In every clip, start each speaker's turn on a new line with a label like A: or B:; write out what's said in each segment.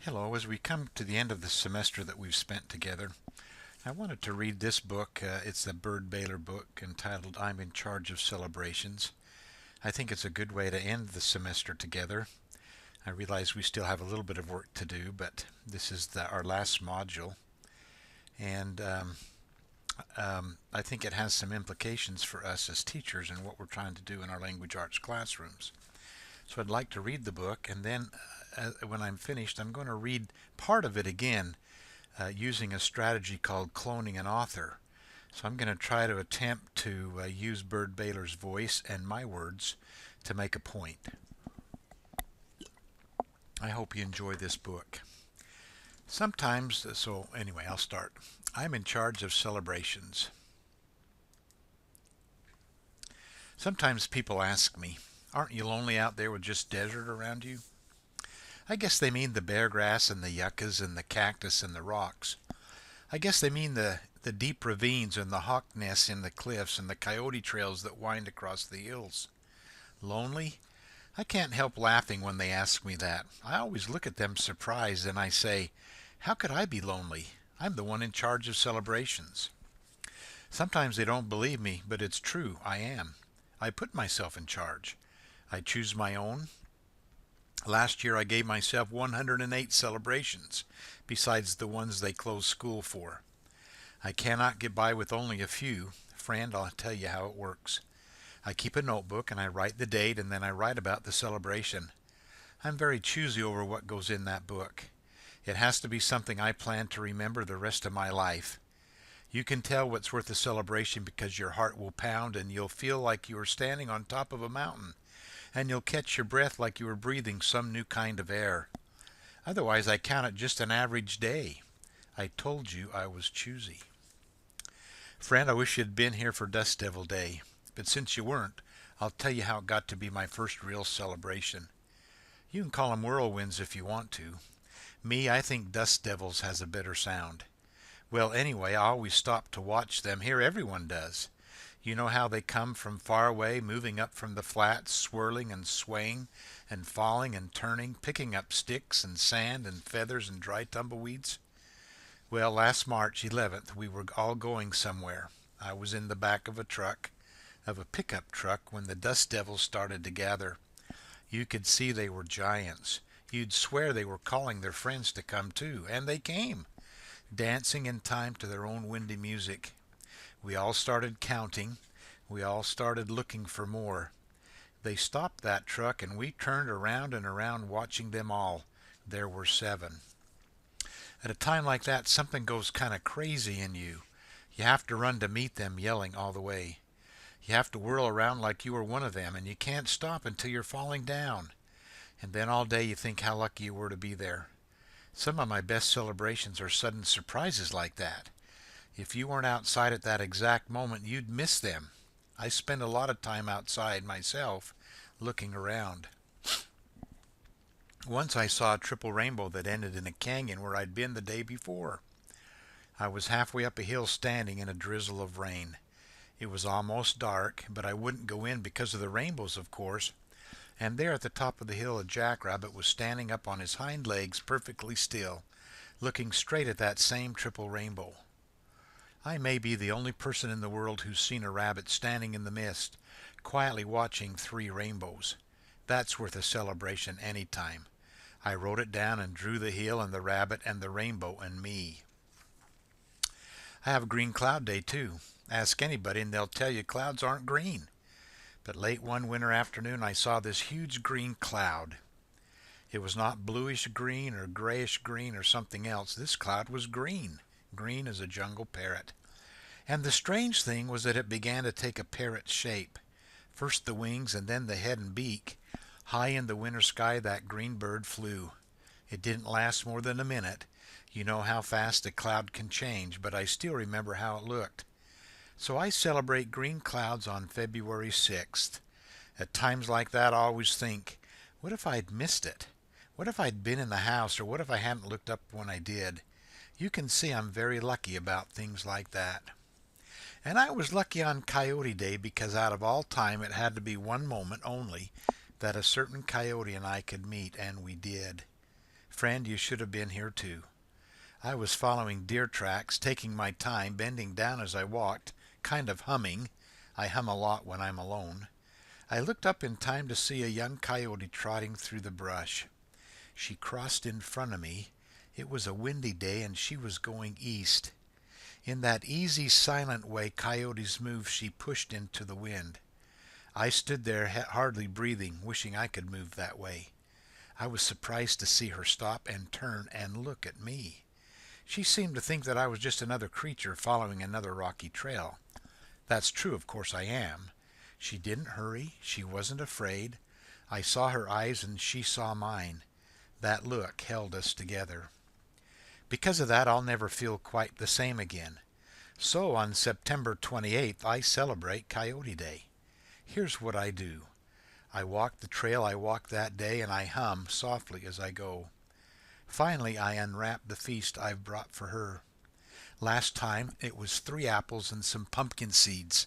A: Hello, as we come to the end of the semester that we've spent together, I wanted to read this book. It's the Bird Baylor book entitled I'm in Charge of Celebrations. I think it's a good way to end the semester together. I realize we still have a little bit of work to do, but this is our last module, and I think it has some implications for us as teachers and what we're trying to do in our language arts classrooms. So I'd like to read the book, and then when I'm finished, I'm going to read part of it again using a strategy called cloning an author. So I'm going to try to attempt to use Bird Baylor's voice and my words to make a point. I hope you enjoy this book. Anyway, I'll start. I'm in charge of celebrations. Sometimes people ask me, aren't you lonely out there with just desert around you? I guess they mean the bare grass and the yuccas and the cactus and the rocks. I guess they mean the deep ravines and the hawk nests in the cliffs and the coyote trails that wind across the hills. Lonely? I can't help laughing when they ask me that. I always look at them surprised and I say, how could I be lonely? I'm the one in charge of celebrations. Sometimes they don't believe me, but it's true, I am. I put myself in charge. I choose my own. Last year I gave myself 108 celebrations, besides the ones they closed school for. I cannot get by with only a few. Friend, I'll tell you how it works. I keep a notebook and I write the date and then I write about the celebration. I'm very choosy over what goes in that book. It has to be something I plan to remember the rest of my life. You can tell what's worth a celebration because your heart will pound and you'll feel like you are standing on top of a mountain, and you'll catch your breath like you are breathing some new kind of air. Otherwise, I count it just an average day. I told you I was choosy. Friend, I wish you'd been here for Dust Devil Day, but since you weren't, I'll tell you how it got to be my first real celebration. You can call them whirlwinds if you want to. Me, I think Dust Devils has a better sound. Well, anyway, I always stop to watch them. Here everyone does. You know how they come from far away, moving up from the flats, swirling and swaying and falling and turning, picking up sticks and sand and feathers and dry tumbleweeds? Well, last March 11th, we were all going somewhere. I was in the back of a pickup truck, when the Dust Devils started to gather. You could see they were giants. You'd swear they were calling their friends to come too, and they came, dancing in time to their own windy music. We all started counting. We all started looking for more. They stopped that truck and we turned around and around watching them all. There were 7. At a time like that, something goes kind of crazy in you. You have to run to meet them, yelling all the way. You have to whirl around like you were one of them, and you can't stop until you're falling down. And then all day you think how lucky you were to be there. Some of my best celebrations are sudden surprises like that. If you weren't outside at that exact moment, you'd miss them. I spend a lot of time outside myself, looking around. Once I saw a triple rainbow that ended in a canyon where I'd been the day before. I was halfway up a hill standing in a drizzle of rain. It was almost dark, but I wouldn't go in because of the rainbows, of course. And there at the top of the hill a jackrabbit was standing up on his hind legs perfectly still, looking straight at that same triple rainbow. I may be the only person in the world who's seen a rabbit standing in the mist, quietly watching 3 rainbows. That's worth a celebration any time. I wrote it down and drew the hill and the rabbit and the rainbow and me. I have a green cloud day too. Ask anybody and they'll tell you clouds aren't green. But late one winter afternoon I saw this huge green cloud. It was not bluish green or grayish green or something else. This cloud was green. Green as a jungle parrot. And the strange thing was that it began to take a parrot's shape. First the wings and then the head and beak. High in the winter sky that green bird flew. It didn't last more than a minute. You know how fast a cloud can change, but I still remember how it looked. So I celebrate green clouds on February 6th. At times like that I always think, what if I'd missed it? What if I'd been in the house, or what if I hadn't looked up when I did? You can see I'm very lucky about things like that. And I was lucky on Coyote Day because out of all time it had to be one moment only that a certain coyote and I could meet, and we did. Friend, you should have been here too. I was following deer tracks, taking my time, bending down as I walked, kind of humming. I hum a lot when I'm alone. I looked up in time to see a young coyote trotting through the brush. She crossed in front of me. It was a windy day and she was going east. In that easy, silent way coyotes move, she pushed into the wind. I stood there hardly breathing, wishing I could move that way. I was surprised to see her stop and turn and look at me. She seemed to think that I was just another creature following another rocky trail. That's true, of course I am. She didn't hurry. She wasn't afraid. I saw her eyes and she saw mine. That look held us together. Because of that, I'll never feel quite the same again. So on September 28th, I celebrate Coyote Day. Here's what I do. I walk the trail I walked that day and I hum softly as I go. Finally, I unwrap the feast I've brought for her. Last time, it was 3 apples and some pumpkin seeds,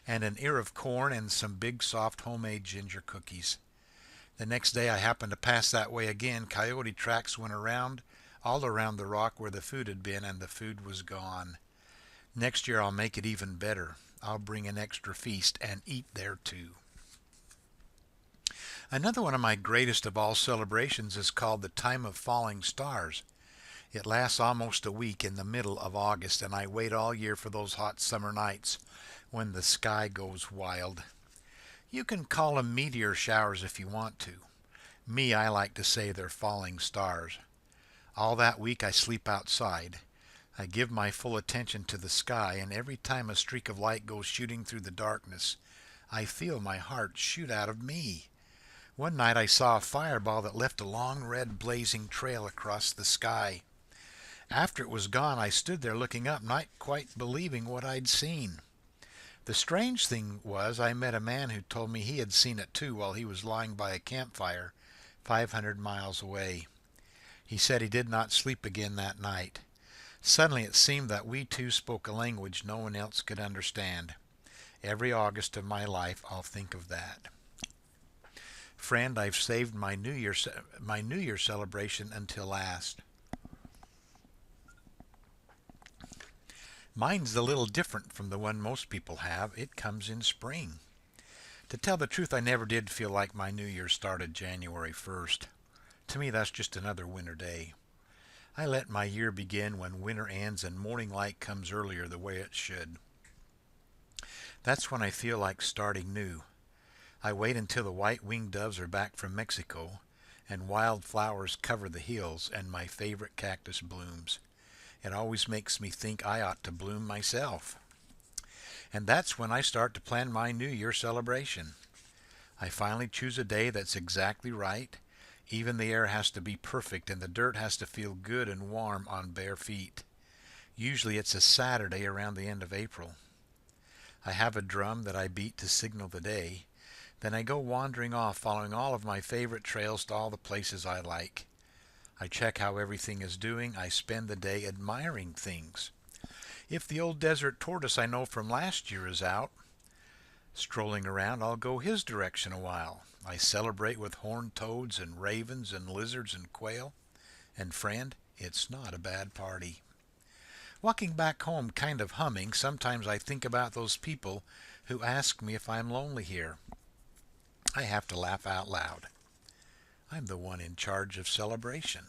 A: and an ear of corn and some big soft homemade ginger cookies. The next day I happened to pass that way again. Coyote tracks went all around the rock where the food had been, and the food was gone. Next year I'll make it even better. I'll bring an extra feast and eat there too. Another one of my greatest of all celebrations is called the Time of Falling Stars. It lasts almost a week in the middle of August, and I wait all year for those hot summer nights when the sky goes wild. You can call them meteor showers if you want to. Me, I like to say they're falling stars. All that week I sleep outside. I give my full attention to the sky, and every time a streak of light goes shooting through the darkness, I feel my heart shoot out of me. One night I saw a fireball that left a long red blazing trail across the sky. After it was gone, I stood there looking up, not quite believing what I'd seen. The strange thing was I met a man who told me he had seen it too while he was lying by a campfire 500 miles away. He said he did not sleep again that night. Suddenly it seemed that we two spoke a language no one else could understand. Every August of my life I'll think of that. Friend, I've saved my New Year celebration until last. Mine's a little different from the one most people have. It comes in spring. To tell the truth, I never did feel like my New Year started January 1st. To me, that's just another winter day. I let my year begin when winter ends and morning light comes earlier the way it should. That's when I feel like starting new. I wait until the white-winged doves are back from Mexico and wild flowers cover the hills and my favorite cactus blooms. It always makes me think I ought to bloom myself. And that's when I start to plan my New Year celebration. I finally choose a day that's exactly right. Even the air has to be perfect and the dirt has to feel good and warm on bare feet. Usually it's a Saturday around the end of April. I have a drum that I beat to signal the day. Then I go wandering off, following all of my favorite trails to all the places I like. I check how everything is doing. I spend the day admiring things. If the old desert tortoise I know from last year is out, strolling around, I'll go his direction a while. I celebrate with horned toads and ravens and lizards and quail. And friend, it's not a bad party. Walking back home kind of humming, sometimes I think about those people who ask me if I'm lonely here. I have to laugh out loud. I'm the one in charge of celebration.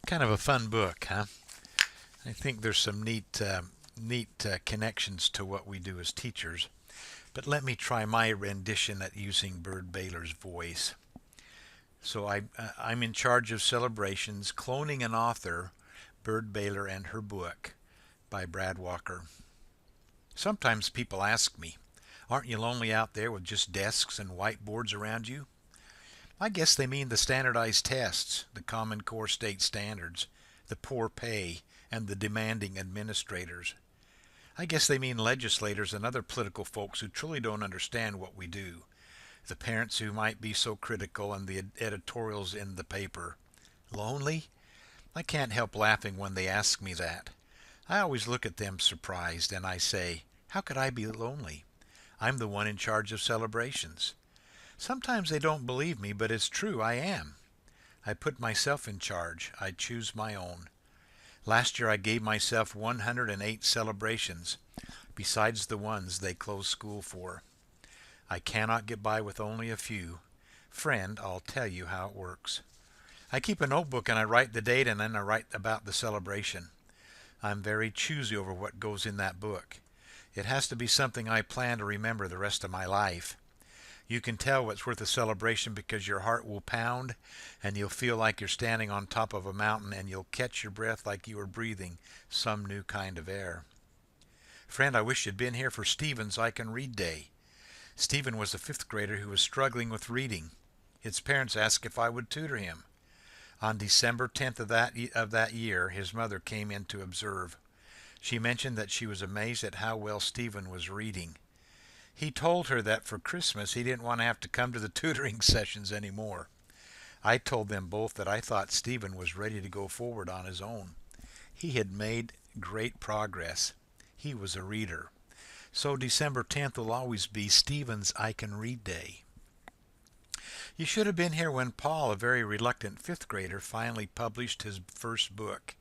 A: Kind of a fun book, huh? I think there's some neat connections to what we do as teachers. But let me try my rendition at using Bird Baylor's voice. So I'm in charge of celebrations, cloning an author, Bird Baylor and her book, by Brad Walker. Sometimes people ask me, aren't you lonely out there with just desks and whiteboards around you? I guess they mean the standardized tests, the Common Core state standards, the poor pay, and the demanding administrators. I guess they mean legislators and other political folks who truly don't understand what we do, the parents who might be so critical, and the editorials in the paper. Lonely? I can't help laughing when they ask me that. I always look at them surprised, and I say, how could I be lonely? I'm the one in charge of celebrations. Sometimes they don't believe me, but it's true, I am. I put myself in charge. I choose my own. Last year I gave myself 108 celebrations, besides the ones they closed school for. I cannot get by with only a few. Friend, I'll tell you how it works. I keep a notebook and I write the date and then I write about the celebration. I'm very choosy over what goes in that book. It has to be something I plan to remember the rest of my life. You can tell what's worth a celebration because your heart will pound and you'll feel like you're standing on top of a mountain and you'll catch your breath like you are breathing some new kind of air. Friend, I wish you'd been here for Stephen's I Can Read Day. Stephen was a fifth grader who was struggling with reading. His parents asked if I would tutor him. On December 10th of that year, his mother came in to observe. She mentioned that she was amazed at how well Stephen was reading. He told her that for Christmas he didn't want to have to come to the tutoring sessions anymore. I told them both that I thought Stephen was ready to go forward on his own. He had made great progress. He was a reader. So December 10th will always be Stephen's I Can Read Day. You should have been here when Paul, a very reluctant fifth grader, finally published his first book.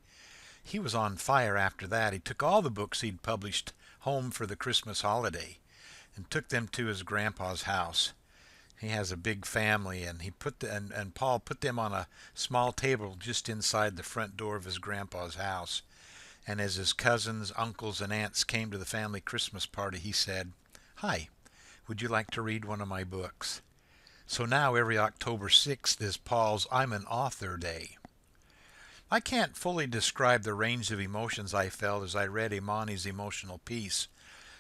A: He was on fire after that. He took all the books he'd published home for the Christmas holiday and took them to his grandpa's house. He has a big family, and Paul put them on a small table just inside the front door of his grandpa's house. And as his cousins, uncles, and aunts came to the family Christmas party, he said, "Hi, would you like to read one of my books?" So now every October 6th is Paul's I'm an Author Day. I can't fully describe the range of emotions I felt as I read Imani's emotional piece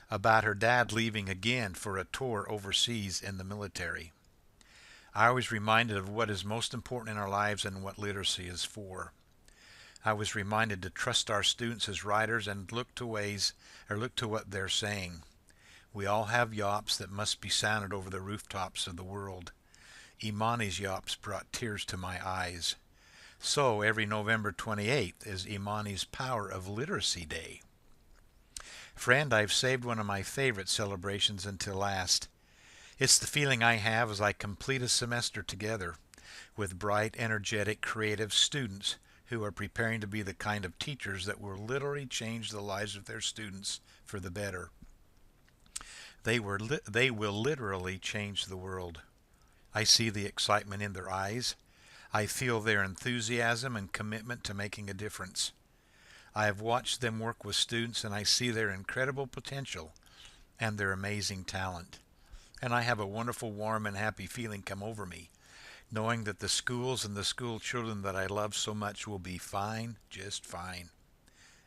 A: about her dad leaving again for a tour overseas in the military. I was reminded of what is most important in our lives and what literacy is for. I was reminded to trust our students as writers and look to what they're saying. We all have yaps that must be sounded over the rooftops of the world. Imani's yaps brought tears to my eyes. So every November 28th is Imani's Power of Literacy Day. Friend, I've saved one of my favorite celebrations until last. It's the feeling I have as I complete a semester together with bright, energetic, creative students who are preparing to be the kind of teachers that will literally change the lives of their students for the better. They will literally change the world. I see the excitement in their eyes. I feel their enthusiasm and commitment to making a difference. I have watched them work with students and I see their incredible potential and their amazing talent. And I have a wonderful, warm, and happy feeling come over me, knowing that the schools and the school children that I love so much will be fine, just fine.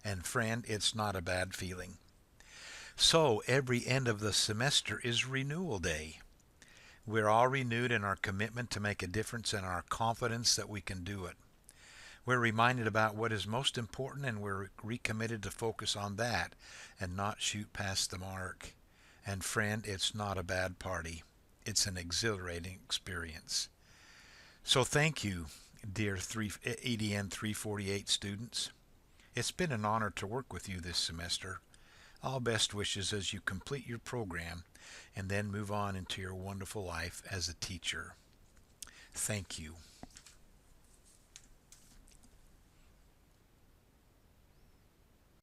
A: And friend, it's not a bad feeling. So every end of the semester is Renewal Day. We're all renewed in our commitment to make a difference and our confidence that we can do it. We're reminded about what is most important and we're recommitted to focus on that and not shoot past the mark. And friend, it's not a bad party. It's an exhilarating experience. So thank you, dear EDN 348 students. It's been an honor to work with you this semester. All best wishes as you complete your program and then move on into your wonderful life as a teacher. Thank you.